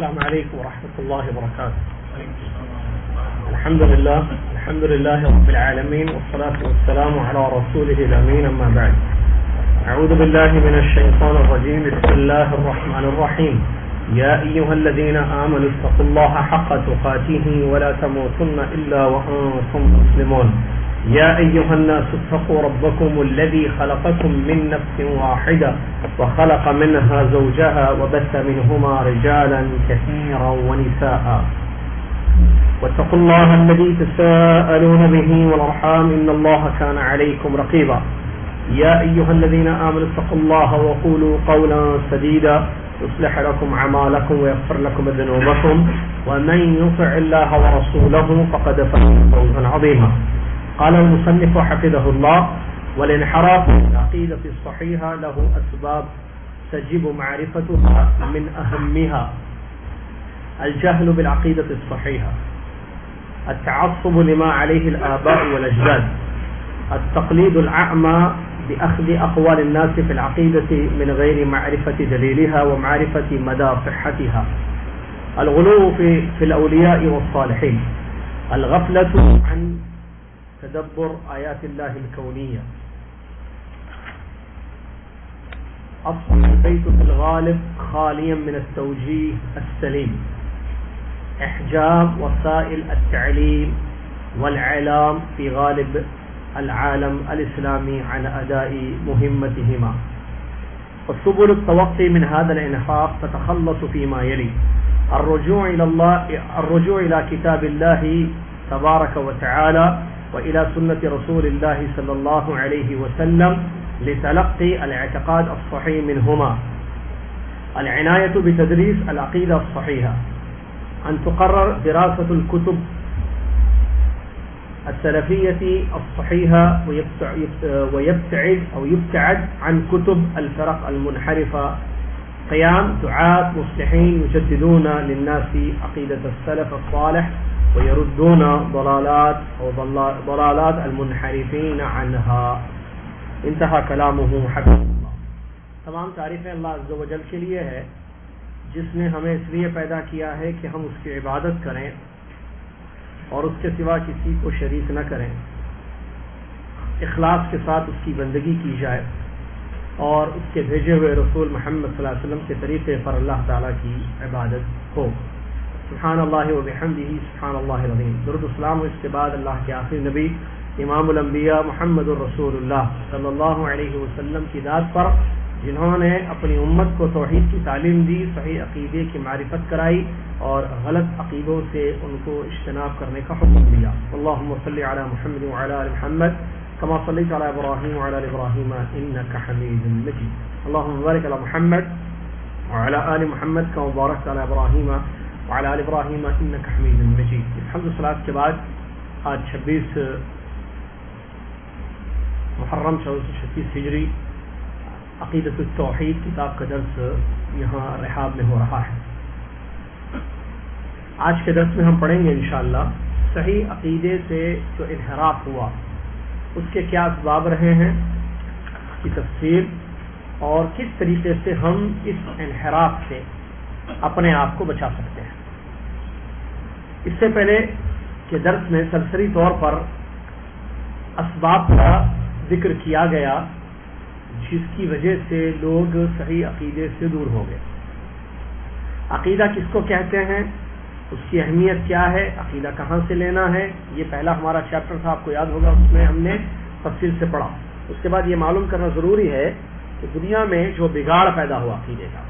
السلام عليكم ورحمة الله وبركاته. الحمد لله رب العالمين والصلاة والسلام على رسوله الأمين أما بعد. أعوذ بالله من الشيطان الرجيم. بسم الله الرحمن الرحيم. يا أيها الذين آمنوا اتقوا الله حق تقاته ولا تموتن إلا وأنتم مسلمون. يا أيها الناس اتقوا ربكم الذي خلقكم من نفس واحدة وخلق منها زوجها وبث منهما رجالا كثيرا ونساء واتقوا الله الذي تساءلون به والأرحام إن الله كان عليكم رقيبا. يا أيها الذين آمنوا اتقوا الله وقولوا قولا سديدا يصلح لكم أعمالكم ويغفر لكم ذنوبكم ومن يطع الله ورسوله فقد فاز فوزا عظيما. قال المصنف حفظه الله: والانحراف في العقيدة الصحيحة له أسباب تجب معرفتها. من أهمها الجهل بالعقيدة الصحيحة، التعصب لما عليه الآباء والأجداد، التقليد الأعمى بأخذ أقوال الناس في العقيدة من غير معرفة دليلها ومعرفة مدى صحتها، الغلو في الأولياء والصالحين، الغفلة عن تدبر آيات الله الكونية، أصبح البيت في الغالب خاليا من التوجيه السليم، إحجام وسائل التعليم والإعلام في غالب العالم الإسلامي عن أداء مهمتهما. وسبل التوقي من هذا الانحراف تتخلص فيما يلي: الرجوع إلى كتاب الله تبارك وتعالى وإلى سنة رسول الله صلى الله عليه وسلم لتلقي الاعتقاد الصحيح منهما، العناية بتدريس العقيدة الصحيحة، أن تقرر دراسة الكتب السلفية الصحيحة ويبتعد عن كتب الفرق المنحرفة، قيام دعاة مصلحين يجددون للناس عقيدة السلف الصالح ويردون ضلالات المنحرفين عنها. انتہا کلامہ حفظہ اللہ. تمام تعریفیں اللہ عز و جل کے لیے ہے جس نے ہمیں اس لیے پیدا کیا ہے کہ ہم اس کی عبادت کریں اور اس کے سوا کسی کو شریک نہ کریں، اخلاص کے ساتھ اس کی بندگی کی جائے اور اس کے بھیجے ہوئے رسول محمد صلی اللہ علیہ وسلم کے طریقے پر اللہ تعالیٰ کی عبادت ہو. سبحان اللہ و بحمدہ سبحان اللہ العظیم. درود السلام اس کے بعد اللہ کے آخری نبی امام الانبیاء محمد الرسول اللہ صلی اللہ علیہ وسلم کی ذات پر، جنہوں نے اپنی امت کو توحید کی تعلیم دی، صحیح عقیدے کی معرفت کرائی اور غلط عقیدوں سے ان کو اجتناب کرنے کا حکم دیا. اللہم صلی علی محمد وعلی آل محمد کما صلیت علی ابراہیم وعلی آل ابراہیم انک حمید مجید. اللہم بارک علی محمد وعلی آل محمد کما بارکت علی ابراہیم وعلی آل ابراہیم انک حمید مجید. الحمد للہ کے بعد آج 26 محرم 1436 ہجری عقیدۃ التوحید کتاب کا درس یہاں رحاب میں ہو رہا ہے. آج کے درس میں ہم پڑھیں گے انشاءاللہ صحیح عقیدے سے جو انحراف ہوا اس کے کیا اسباب رہے ہیں، اس کی تفصیل اور کس طریقے سے ہم اس انحراف سے اپنے آپ کو بچا سکتے ہیں. اس سے پہلے کہ درس میں سرسری طور پر اسباب کا ذکر کیا گیا جس کی وجہ سے لوگ صحیح عقیدے سے دور ہو گئے. عقیدہ کس کو کہتے ہیں، اس کی اہمیت کیا ہے، عقیدہ کہاں سے لینا ہے، یہ پہلا ہمارا چیپٹر تھا، آپ کو یاد ہوگا، اس میں ہم نے تفصیل سے پڑھا. اس کے بعد یہ معلوم کرنا ضروری ہے کہ دنیا میں جو بگاڑ پیدا ہوا عقیدے کا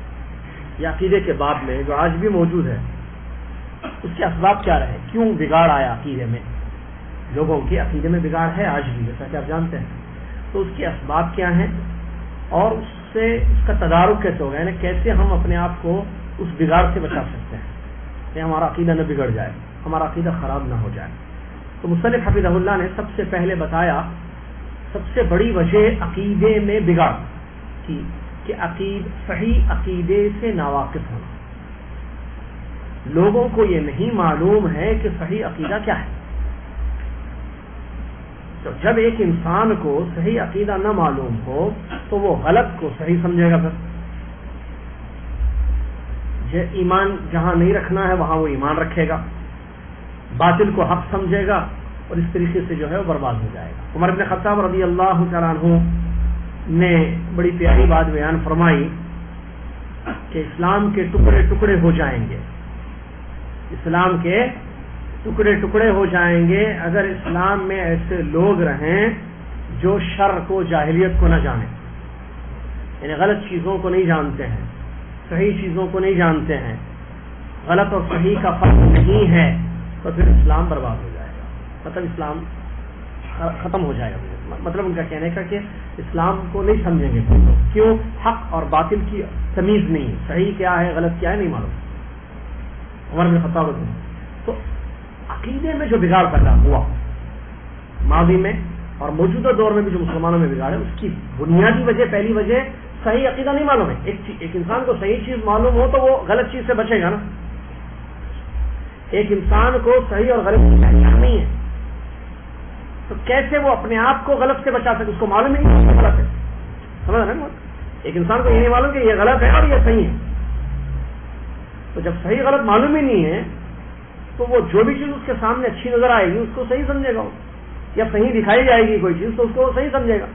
یا عقیدے کے باب میں جو آج بھی موجود ہے، اس کے اسباب کیا رہے، کیوں بگاڑ آیا عقیدے میں. لوگوں کے عقیدے میں بگاڑ ہے آج بھی، جیسا کہ آپ جانتے ہیں. تو اس کے اسباب کیا ہیں اور اس کا تدارک کیسے ہوگا، یعنی کیسے ہم اپنے آپ کو اس بگاڑ سے بچا سکتے ہیں کہ ہمارا عقیدہ نہ بگڑ جائے، ہمارا عقیدہ خراب نہ ہو جائے. تو مصنف حفظہ اللہ نے سب سے پہلے بتایا سب سے بڑی وجہ عقیدے میں بگاڑ کی کہ صحیح عقیدے سے ناواقف ہونا. لوگوں کو یہ نہیں معلوم ہے کہ صحیح عقیدہ کیا ہے. تو جب ایک انسان کو صحیح عقیدہ نہ معلوم ہو تو وہ غلط کو صحیح سمجھے گا. پھر ایمان جہاں نہیں رکھنا ہے وہاں وہ ایمان رکھے گا، باطل کو حق سمجھے گا، اور اس طریقے سے جو ہے وہ برباد ہو جائے گا۔ عمر بن خطاب رضی اللہ تعالیٰ عنہ نے بڑی پیاری بات بیان فرمائی کہ اسلام کے ٹکڑے ٹکڑے ہو جائیں گے، اسلام کے ٹکڑے ٹکڑے ہو جائیں گے اگر اسلام میں ایسے لوگ رہیں جو شر کو، جاہلیت کو نہ جانیں، یعنی غلط چیزوں کو نہیں جانتے ہیں، صحیح چیزوں کو نہیں جانتے ہیں، غلط اور صحیح کا فرق نہیں ہے، تو پھر اسلام برباد ہو جائے گا، مطلب اسلام ختم ہو جائے گا۔ مطلب ان کا کہنے کا کہ اسلام کو نہیں سمجھیں گے کیوں؟ حق اور باطل کی تمیز نہیں ہے، صحیح کیا ہے غلط کیا ہے نہیں معلوم۔ عمر بن خطاب رضی اللہ عنہ، تو عقیدے میں جو بگاڑ پیدا ہوا ماضی میں اور موجودہ دور میں بھی جو مسلمانوں میں بگاڑ ہے، اس کی بنیادی وجہ، پہلی وجہ صحیح عقیدہ نہیں معلوم ہے۔ ایک انسان کو صحیح چیز معلوم ہو تو وہ غلط چیز سے بچے گا نا۔ ایک انسان کو صحیح اور غلط کی پہچان نہیں ہے تو کیسے وہ اپنے آپ کو غلط سے بچا سکے؟ اس کو معلوم ہی نہیں غلط ہے، سمجھ رہے ہیں؟ ایک انسان کو یہ نہیں معلوم کہ یہ غلط ہے اور یہ صحیح ہے، تو جب صحیح غلط معلوم ہی نہیں ہے تو وہ جو بھی چیز اس کے سامنے اچھی نظر آئے گی اس کو صحیح سمجھے گا، یا صحیح دکھائی جائے گی کوئی چیز تو اس کو صحیح سمجھے گا۔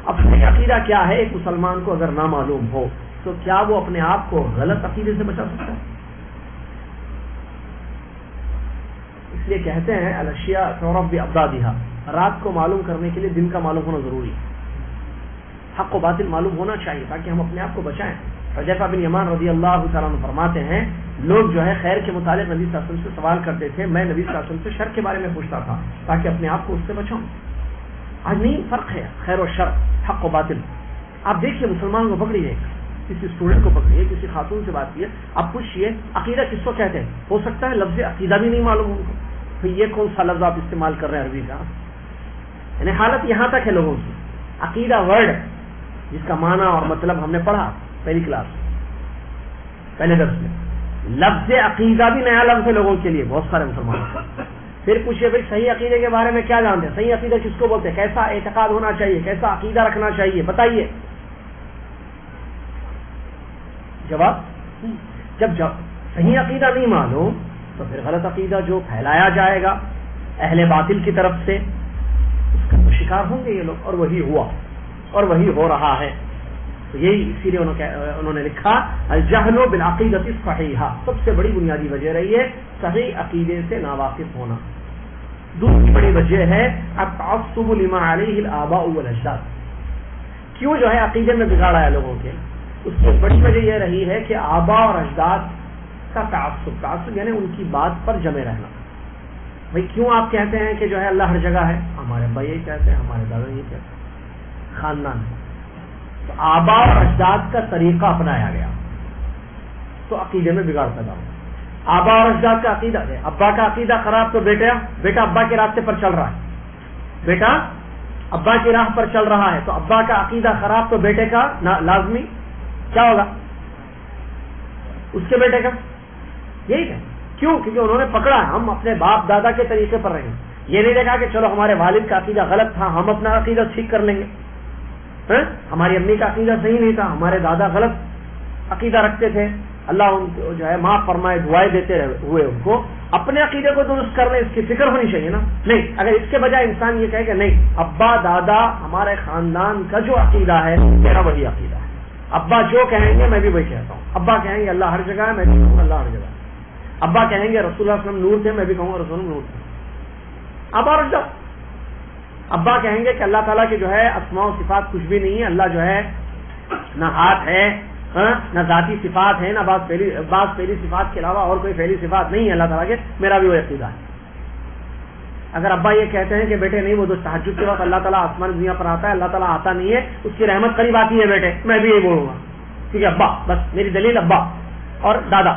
اب صحیح عقیدہ کیا ہے ایک مسلمان کو اگر نہ معلوم ہو تو کیا وہ اپنے آپ کو غلط عقیدے سے بچا سکتا ہے؟ اس لیے کہتے ہیں الاشیاء تعرف بأضدادها، رات کو معلوم کرنے کے لیے دن کا معلوم ہونا ضروری ہے، حق و باطل معلوم ہونا چاہیے تاکہ ہم اپنے آپ کو بچائیں۔ حذیفہ بن یمان رضی اللہ تعالیٰ عنہ فرماتے ہیں لوگ جو ہے خیر کے متعلق نبی صلی اللہ علیہ وسلم سے سوال کرتے تھے، میں نبی صلی اللہ علیہ وسلم سے شر کے بارے میں پوچھتا تھا تاکہ اپنے آپ کو اس سے بچاؤں۔ آج نہیں فرق ہے خیر و شر، حق و باطل۔ آپ دیکھیے مسلمان کو پکڑیے، کسی اسٹوڈنٹ کو پکڑیے، کسی خاتون سے بات کیے، آپ پوچھیے عقیدہ کس کو کہتے ہیں؟ ہو سکتا ہے لفظ عقیدہ بھی نہیں معلوم ان کو، تو یہ کون سا لفظ آپ استعمال کر رہے ہیں عربی کا؟ یعنی حالت یہاں تک ہے لوگوں کی۔ عقیدہ ورڈ جس کا معنی اور مطلب ہم نے پڑھا پہلی کلاس پہلے درس میں، لفظ عقیدہ بھی نیا لفظ ہے لوگوں کے لیے، بہت سارے مسلمان۔ پھر پوچھئے بھائی صحیح عقیدے کے بارے میں کیا جانتے ہیں؟ صحیح عقیدہ کس کو بولتے ہیں؟ کیسا اعتقاد ہونا چاہیے؟ کیسا عقیدہ رکھنا چاہیے؟ بتائیے۔ جواب، جب صحیح عقیدہ نہیں معلوم تو پھر غلط عقیدہ جو پھیلایا جائے گا اہل باطل کی طرف سے اس کا تو شکار ہوں گے یہ لوگ، اور وہی ہوا اور وہی ہو رہا ہے۔ تو یہی اسی لیے انہوں نے لکھا الجہل بالعقیدۃ الصحیحہ، سب سے بڑی بنیادی وجہ رہی ہے صحیح عقیدے سے ناواقف ہونا۔ دوسری بڑی وجہ ہے التعصب لما علیہ الآباء والاجداد، کیوں جو ہے عقیدے میں بگاڑ آیا لوگوں کے، اس کی بڑی وجہ یہ رہی ہے کہ آباء اور اجداد کا تعصب یعنی ان کی بات پر جمے رہنا۔ بھائی کیوں آپ کہتے ہیں کہ جو ہے اللہ ہر جگہ ہے؟ ہمارے ابا یہی کہتے ہیں، ہمارے دادا یہی کہتے ہیں، خاندان ہے۔ تو آباء اور اجداد کا طریقہ اپنایا گیا تو عقیدے میں بگاڑ پیدا ہوا۔ آباء اور اجداد کا عقیدہ ہے، ابا کا عقیدہ خراب تو بیٹا ابا کے راستے پر چل رہا ہے، بیٹا ابا کی راہ پر چل رہا ہے، تو ابا کا عقیدہ خراب تو بیٹے کا لازمی کیا ہوگا؟ اس کے بیٹے کا یہی ہے۔ کیوں؟ کیونکہ انہوں نے پکڑا ہم اپنے باپ دادا کے طریقے پر رہیں، یہ نہیں دیکھا کہ چلو ہمارے والد کا عقیدہ غلط تھا ہم اپنا عقیدہ ٹھیک کر لیں گے، ہماری امی کا عقیدہ صحیح نہیں تھا، ہمارے دادا غلط عقیدہ رکھتے تھے، اللہ ان کو جو ہے معاف فرمائے، دعائیں دیتے ہوئے ان کو اپنے عقیدے کو درست کرنے اس کی فکر ہونی چاہیے نا۔ نہیں، اگر اس کے بجائے انسان یہ کہے کہ نہیں ابا دادا ہمارے خاندان کا جو عقیدہ ہے میرا وہی عقیدہ ہے، ابا جو کہیں گے میں بھی وہی کہتا ہوں، ابا کہیں گے اللہ ہر جگہ ہے میں بھی کہوں اللہ ہر جگہ ہے، ابا کہیں گے رسول اللہ صلی اللہ علیہ وسلم نور تھے میں بھی کہوں گا رسول نور تھے، ابا کہیں گے کہ اللہ تعالیٰ کے جو ہے اسماء و صفات کچھ بھی نہیں ہے، اللہ جو ہے نہ ہاتھ ہے نہ ذاتی صفات ہے، نہ بعض پہلی صفات کے علاوہ اور کوئی پہلی صفات نہیں ہے اللہ تعالیٰ کے، میرا بھی وہ عقیدہ ہے۔ اگر ابا یہ کہتے ہیں کہ بیٹے نہیں وہ تو تہجد کے وقت اللہ تعالیٰ آسمان دنیا پر آتا ہے، اللہ تعالیٰ آتا نہیں ہے، اس کی رحمت قریب آتی ہے بیٹے، میں بھی یہی بولوں گا کیونکہ ابا، بس میری دلیل ابا اور دادا۔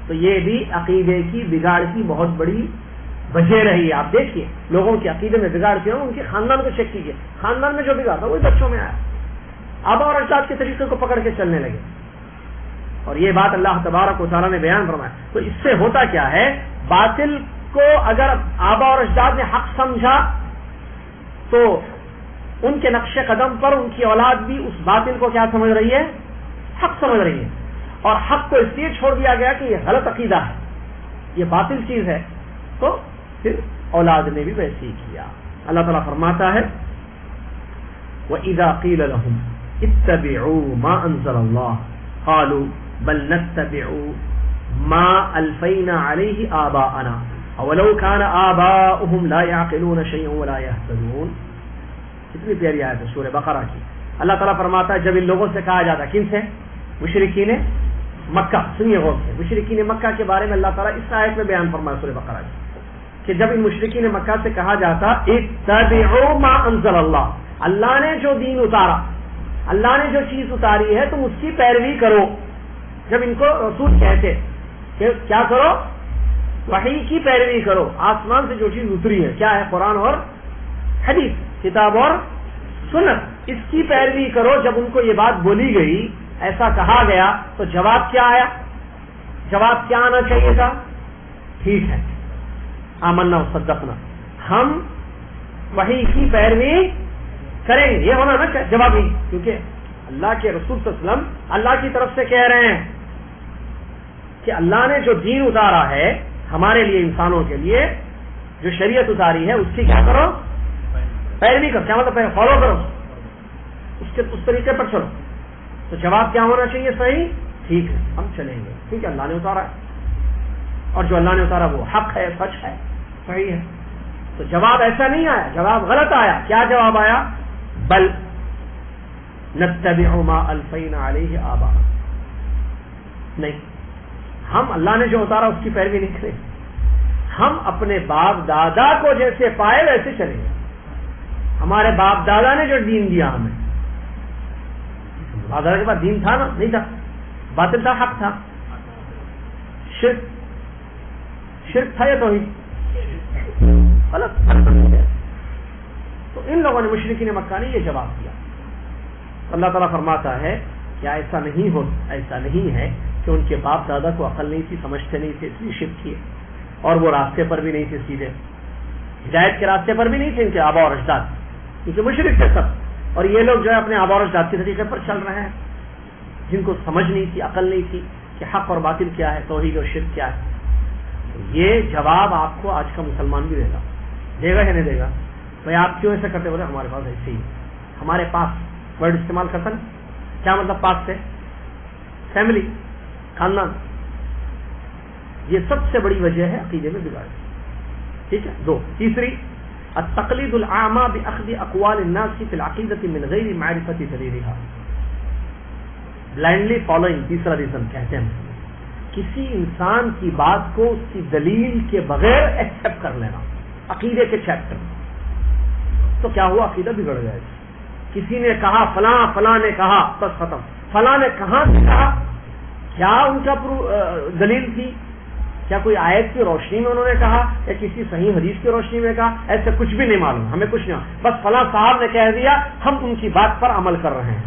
تو یہ بھی عقیدے کی بگاڑ کی بہت بڑی وجہ رہی ہے۔ آپ دیکھیے لوگوں کے عقیدے میں بگاڑ کیا، ان کے خاندان کو چیک کیجیے، خاندان میں جو بگاڑ تھا وہی بچوں میں آیا، آبا اور اجداد کے طریقے کو پکڑ کے چلنے لگے، اور یہ بات اللہ تبارک و تعالیٰ نے بیان فرمایا۔ تو اس سے ہوتا کیا ہے، باطل کو اگر آبا اور اجداد نے حق سمجھا تو ان کے نقش قدم پر ان کی اولاد بھی اس باطل کو کیا سمجھ رہی ہے؟ حق سمجھ رہی ہے، اور حق کو اس لیے چھوڑ دیا گیا کہ یہ غلط عقیدہ ہے، یہ باطل چیز ہے، تو پھر اولاد نے بھی ویسے ہی کیا. اللہ تعالیٰ فرماتا ہے وَإِذَا قِيلَ لَهُمْ اتَّبِعُوا مَا أَنزَلَ اللَّهُ قَالُوا بَلْ نَتَّبِعُ مَا أَلْفَيْنَا عَلَيْهِ آبَاءَنَا أَوَلَوْ كَانَ آبَاؤُهُمْ لَا يَعْقِلُونَ شَيْئًا وَلَا يَهْتَدُونَ. کتنی پیاری آیت ہے سورہ بقرہ کی. اللہ تعالیٰ فرماتا ہے جب ان لوگوں سے کہا جاتا ہے، کن سے؟ مشرکین مکہ. سنیے غور سے، مشرکین مکہ کے بارے میں اللہ تعالیٰ اس آیت میں بیان فرمایا سورہ بقرہ کی کہ جب ان مشرکین مکہ سے کہا جاتا اتبعوا ما انزل اللہ، اللہ نے جو دین اتارا، اللہ نے جو چیز اتاری ہے تم اس کی پیروی کرو. جب ان کو رسول کہتے کہ کیا کرو؟ وحی کی پیروی کرو، آسمان سے جو چیز اتری ہے کیا ہے؟ قرآن اور حدیث، کتاب اور سنت، اس کی پیروی کرو. جب ان کو یہ بات بولی گئی، ایسا کہا گیا، تو جواب کیا آیا؟ جواب کیا آنا چاہیے تھا؟ ٹھیک ہے، آمنا وصدقنا، ہم وحی کی پیروی کریں گے. یہ ہونا نا جواب ہی، کیونکہ اللہ کے رسول صلی اللہ علیہ وسلم اللہ کی طرف سے کہہ رہے ہیں کہ اللہ نے جو دین اتارا ہے ہمارے لیے، انسانوں کے لیے جو شریعت اتاری ہے اس کی کیا کرو؟ پیروی کرو. کیا مطلب؟ فالو کرو، اس طریقے پر چلو. تو جواب کیا ہونا چاہیے؟ صحیح، ٹھیک ہے، ہم چلیں گے، ٹھیک ہے، اللہ نے اتارا ہے اور جو اللہ نے اتارا وہ حق ہے، سچ ہے، صحیح ہے. تو جواب ایسا نہیں آیا، جواب غلط آیا. کیا جواب آیا؟ بل نتبع ما الفینا علیہ آباءنا. نہیں، ہم اللہ نے جو اتارا اس کی پیروی نہیں کریں، ہم اپنے باپ دادا کو جیسے پائے ویسے چلیں گے. ہمارے باپ دادا نے جو دین دیا ہمیں، باپ دادا کے پاس دین تھا نا؟ نہیں تھا، باطل تھا، حق تھا، شرک تھا یا توحید؟ غلط. تو ان لوگوں نے، مشرکین مکہ نے یہ جواب دیا. اللہ تعالیٰ فرماتا ہے کہ ایسا نہیں ہے کہ ان کے باپ دادا کو عقل نہیں تھی، سمجھتے نہیں تھے، اس لیے شرک کیے، اور وہ راستے پر بھی نہیں تھے، سیدھے ہدایت کے راستے پر بھی نہیں تھے ان کے آبا اور اجداد، کیونکہ مشرک تھے سب. اور یہ لوگ جو ہے اپنے آبا اور اجداد کے طریقے پر چل رہے ہیں، جن کو سمجھ نہیں تھی، عقل نہیں تھی کہ حق اور باطل کیا ہے، توحید اور شرک کیا ہے. یہ جواب آپ کو آج کا مسلمان بھی دے گا یا نہیں دے گا؟ بھائی آپ کیوں ایسا کرتے؟ بولے ہمارے پاس ایسے ہی. ہمارے پاس ورڈ استعمال کرتا نا، کیا مطلب پاس سے؟ فیملی، خاندان. یہ سب سے بڑی وجہ ہے عقیدے میں بگاڑ. ٹھیک ہے. 2. تیسری، التقلید الاعمی باخذ اقوال الناس فی العقیدۃ من غیر معرفۃ دلیلها. Blindly following. تیسرا ریزن کہتے ہیں کسی انسان کی بات کو اس کی دلیل کے بغیر ایکسپٹ کر لینا. عقیدے کے چیپٹر تو کیا ہوا؟ عقیدہ بگڑ گیا. کسی نے کہا فلاں نے کہا، بس ختم. فلاں نے کہاں سے کہا؟ کیا ان کا دلیل تھی؟ کیا کوئی آیت کی روشنی میں انہوں نے کہا یا کسی صحیح حدیث کی روشنی میں کہا؟ ایسے کچھ بھی نہیں معلوم، ہمیں کچھ نہیں. بس فلاں صاحب نے کہہ دیا، ہم ان کی بات پر عمل کر رہے ہیں.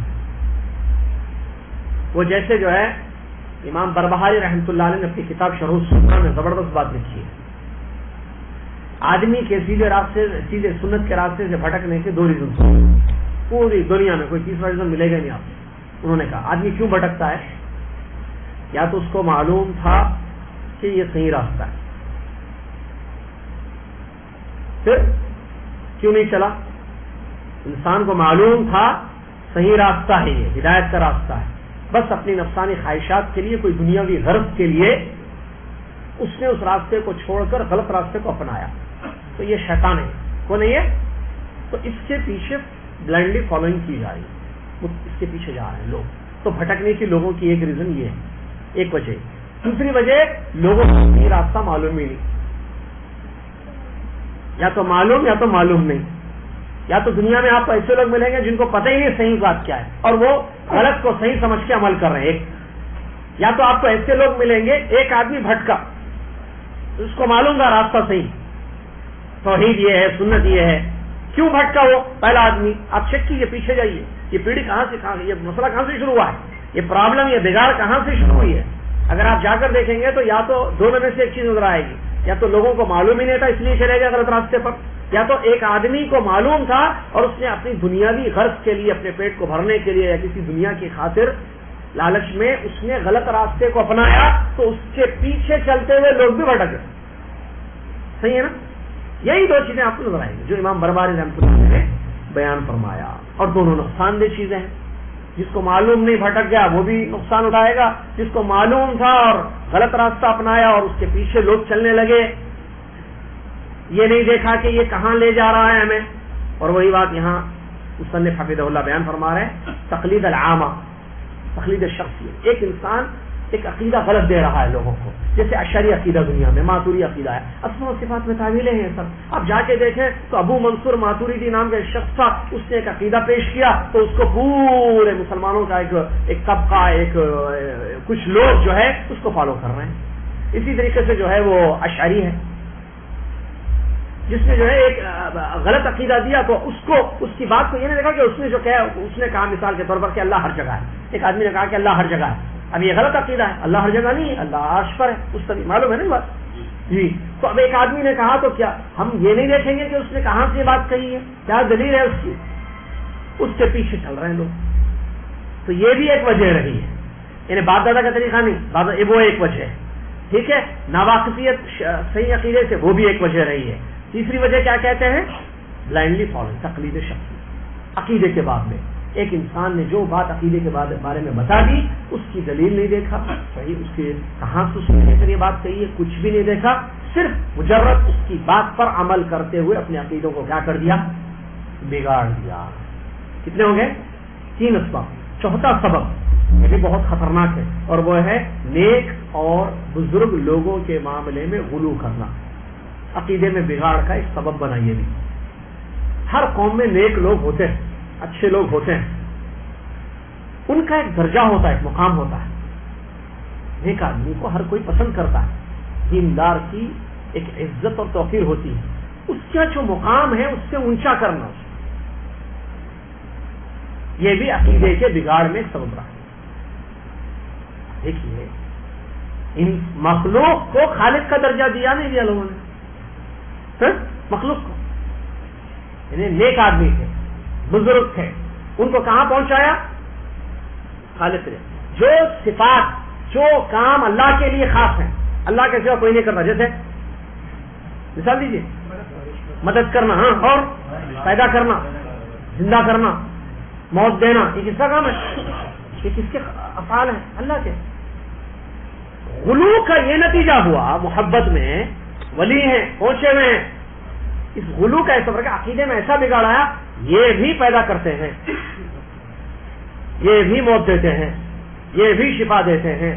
وہ جیسے جو ہے امام بربہاری رحمۃ اللہ علیہ نے اپنی کتاب شرح السنہ میں زبردست بات لکھی ہے. آدمی کے سیدھے سنت کے راستے سے بھٹکنے کے 2 ریزن پوری دنیا میں، کوئی تیسرا ریزن ملے گا نہیں آپ کو. انہوں نے کہا آدمی کیوں بھٹکتا ہے؟ یا تو اس کو معلوم تھا کہ یہ صحیح راستہ ہے، پھر کیوں نہیں چلا؟ انسان کو معلوم تھا صحیح راستہ ہے، یہ ہدایت کا راستہ ہے، بس اپنی نفسانی خواہشات کے لیے، کوئی دنیاوی غرض کے لیے اس نے اس راستے کو چھوڑ کر غلط راستے کو اپنایا. تو یہ شیطان ہے، کو نہیں ہے. تو اس کے پیچھے بلائنڈلی فالوئنگ کی جا رہی ہے، اس کے پیچھے جا رہے ہیں لوگ. تو بھٹکنے کی لوگوں کی ایک ریزن یہ ہے، ایک وجہ. دوسری وجہ، لوگوں کو یہ راستہ معلوم ہی نہیں، یا تو معلوم نہیں. یا تو دنیا میں آپ کو ایسے لوگ ملیں گے جن کو پتہ ہی نہیں صحیح بات کیا ہے اور وہ غلط کو صحیح سمجھ کے عمل کر رہے ہیں. یا تو آپ کو ایسے لوگ ملیں گے، ایک آدمی بھٹکا، اس کو معلوم تھا راستہ صحیح، توحید یہ ہے، سنت یہ ہے. کیوں بھٹکا وہ پہلا آدمی؟ آپ چیک کیجیے، پیچھے جائیے، یہ پیڑھی کہاں سے یہ مسئلہ کہاں سے شروع ہوا ہے، یہ پرابلم، یہ بگاڑ کہاں سے شروع ہوئی ہے. اگر آپ جا کر دیکھیں گے تو یا تو دونوں میں سے ایک چیز نظر آئے گی، یا تو لوگوں کو معلوم ہی نہیں تھا اس لیے چلے گئے غلط راستے پر، یا تو ایک آدمی کو معلوم تھا اور اس نے اپنی دنیاوی غرض کے لیے، اپنے پیٹ کو بھرنے کے لیے یا کسی دنیا کی خاطر لالچ میں اس نے غلط راستے کو اپنایا تو اس کے پیچھے چلتے ہوئے لوگ بھی بھٹک گئے. صحیح ہے نا؟ یہی دو چیزیں آپ کو نظر آئیں گی جو امام برباری رحمۃ اللہ علیہ نے بیان فرمایا, اور دونوں نقصان دہ چیزیں ہیں. جس کو معلوم نہیں بھٹک گیا وہ بھی نقصان اٹھائے گا, جس کو معلوم تھا اور غلط راستہ اپنایا اور اس کے پیچھے لوگ چلنے لگے, یہ نہیں دیکھا کہ یہ کہاں لے جا رہا ہے ہمیں. اور وہی بات یہاں مصنف حفظہ اللہ بیان فرما رہے ہیں, تقلید العامہ, تقلید شخصیت. ایک انسان ایک عقیدہ غلط دے رہا ہے لوگوں کو, جیسے اشعری عقیدہ دنیا میں, ماتوری عقیدہ ہے, اسماء و صفات میں تعویلیں ہیں سب. آپ جا کے دیکھیں تو ابو منصور ماتوریدی نام کا ایک شخص تھا, اس نے ایک عقیدہ پیش کیا تو اس کو پورے مسلمانوں کا ایک طبقہ, ایک کچھ لوگ جو ہے اس کو فالو کر رہے ہیں. اسی طریقے سے جو ہے وہ اشعری ہے, جس نے جو ہے ایک غلط عقیدہ دیا تو اس کی بات کو یہ نہیں دیکھا کہ اس نے جو کہا مثال کے طور پر کہ اللہ ہر جگہ ہے. ایک آدمی نے کہا کہ اللہ ہر جگہ ہے, اب یہ غلط عقیدہ ہے, اللہ ہر جگہ نہیں ہے, اللہ عرش پر ہے, اس طرح معلوم ہے نا بات جی. تو اب ایک آدمی نے کہا تو کیا ہم یہ نہیں دیکھیں گے کہ اس نے کہاں سے بات کہی ہے, کیا دلیل ہے اس کی, اس کے پیچھے چل رہے ہیں لوگ. تو یہ بھی ایک وجہ رہی ہے, یعنی باپ دادا کا طریقہ نہیں, وہ ایک وجہ ہے. ٹھیک ہے, ناواقفیت صحیح عقیدے سے, وہ بھی ایک وجہ رہی ہے. تیسری وجہ کیا کہتے ہیں, بلائنڈلی فالو, تقلید شخصی. عقیدے کے باب میں ایک انسان نے جو بات عقیدے کے بارے میں بتا دی, اس کی دلیل نہیں دیکھا, صحیح اس کے کہاں سے اس نے یہ بات کہی ہے, کچھ بھی نہیں دیکھا, صرف مجرد اس کی بات پر عمل کرتے ہوئے اپنے عقیدوں کو کیا کر دیا, بگاڑ دیا. کتنے ہوں گے؟ 3 اسباب. چوتھا سبب یہ بھی بہت خطرناک ہے, اور وہ ہے نیک اور بزرگ لوگوں کے معاملے میں غلو کرنا. عقیدے میں بگاڑ کا ایک سبب بنا. یہ بھی ہر قوم میں نیک لوگ ہوتے ہیں, اچھے لوگ ہوتے ہیں, ان کا ایک درجہ ہوتا ہے, ایک مقام ہوتا ہے. نیک آدمی کو ہر کوئی پسند کرتا ہے, دیندار کی ایک عزت اور توقیر ہوتی ہے, اس کا جو مقام ہے اس سے اونچا کرنا, یہ بھی عقیدے کے بگاڑ میں ایک سبب رہا. دیکھیے ان مخلوق کو خالق کا درجہ دیا نہیں دیا لوگوں نے, مخلوق کو, یعنی نیک آدمی تھے, بزرگ تھے, ان کو کہاں پہنچایا, خالق نے. جو صفات, جو کام اللہ کے لیے خاص ہیں, اللہ کے سوا کوئی نہیں کرتا. جیسے مثال دیجیے, مدد کرنا, ہاں, اور پیدا کرنا, زندہ کرنا, موت دینا, یہ کس کا کام ہے, یہ کس کے افعال ہیں, اللہ کے. غلو کا یہ نتیجہ ہوا, محبت میں ولی ہیں, پہنچے ہوئے ہیں, اس غلو کا ایسا کہ عقیدے میں ایسا بگاڑا, یہ بھی پیدا کرتے ہیں, یہ بھی موت دیتے ہیں, یہ بھی شفا دیتے ہیں,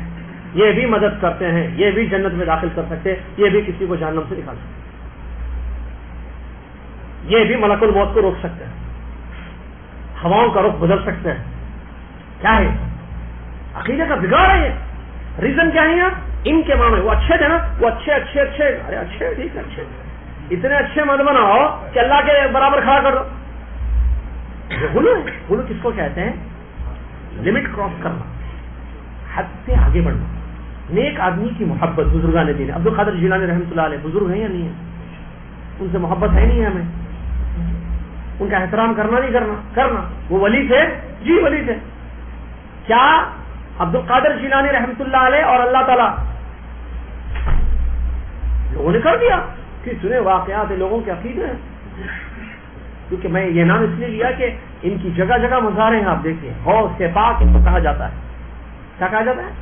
یہ بھی مدد کرتے ہیں, یہ بھی جنت میں داخل کر سکتے ہیں, یہ بھی کسی کو جہنم سے نکال سکتے ہیں, یہ بھی ملک الموت کو روک سکتے ہیں, ہواؤں کا رخ بدل سکتے ہیں. کیا ہے عقیدے کا بگاڑ ہے. یہ ریزن کیا ہے, ان کے معاملے وہ اچھے تھے نا, وہ اچھے, ارے اچھے, ٹھیک ہے, اچھے, اتنے اچھے مت بناؤ کہ اللہ کے برابر کھڑا کر دو. غلو ہے. غلو کس کو کہتے ہیں, لمٹ کراس کرنا, حد سے آگے بڑھنا. نیک آدمی کی محبت بزرگان دین, عبد القادر جیلانی رحمۃ اللہ علیہ بزرگ ہیں یا نہیں ہے, ان سے محبت ہے نہیں ہے ہمیں, ان کا احترام کرنا نہیں کرنا. وہ ولی تھے, جی ولی تھے. کیا عبد القادر جیلانی رحمۃ اللہ علیہ اور اللہ تعالی لوگوں نے کر دیا کہ سنے واقعات لوگوں کے عقیدے ہیں. کیونکہ میں یہ نام اس لیے لیا کہ ان کی جگہ جگہ مزار ہیں. آپ دیکھیے, غوث پاک ان کو کہا جاتا ہے. کیا کہا جاتا ہے,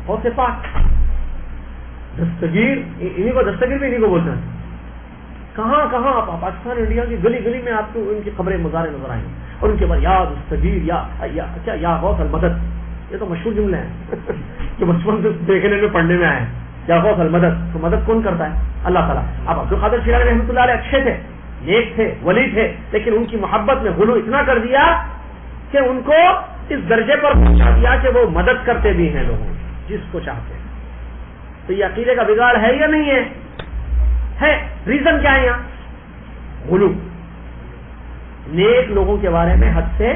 غوث پاک. دستگیر, انہیں کو دستگیر بھی انہیں کو بولتے ہیں. کہاں کہاں پاکستان انڈیا کی گلی گلی میں آپ کو ان کی قبریں مزاریں نظر آئیں گی, اور ان کے بعد یا دستگیر, یا غوث المدد. یہ تو مشہور جملے ہیں جو بچپن سے دیکھنے میں پڑھنے میں آئے ہیں. یا غوث المدد, تو مدد کون کرتا ہے, اللہ تعالیٰ. اب عبد القادر جیلانی رحمۃ اللہ علیہ اچھے تھے, نیک تھے, ولی تھے, لیکن ان کی محبت میں غلو اتنا کر دیا کہ ان کو اس درجے پر پہنچا دیا کہ وہ مدد کرتے بھی ہیں لوگوں جس کو چاہتے ہیں. تو یہ عقیدے کا بگاڑ ہے یا نہیں ہے؟ ریزن کیا ہے یہاں, غلو. نیک لوگوں کے بارے میں حد سے,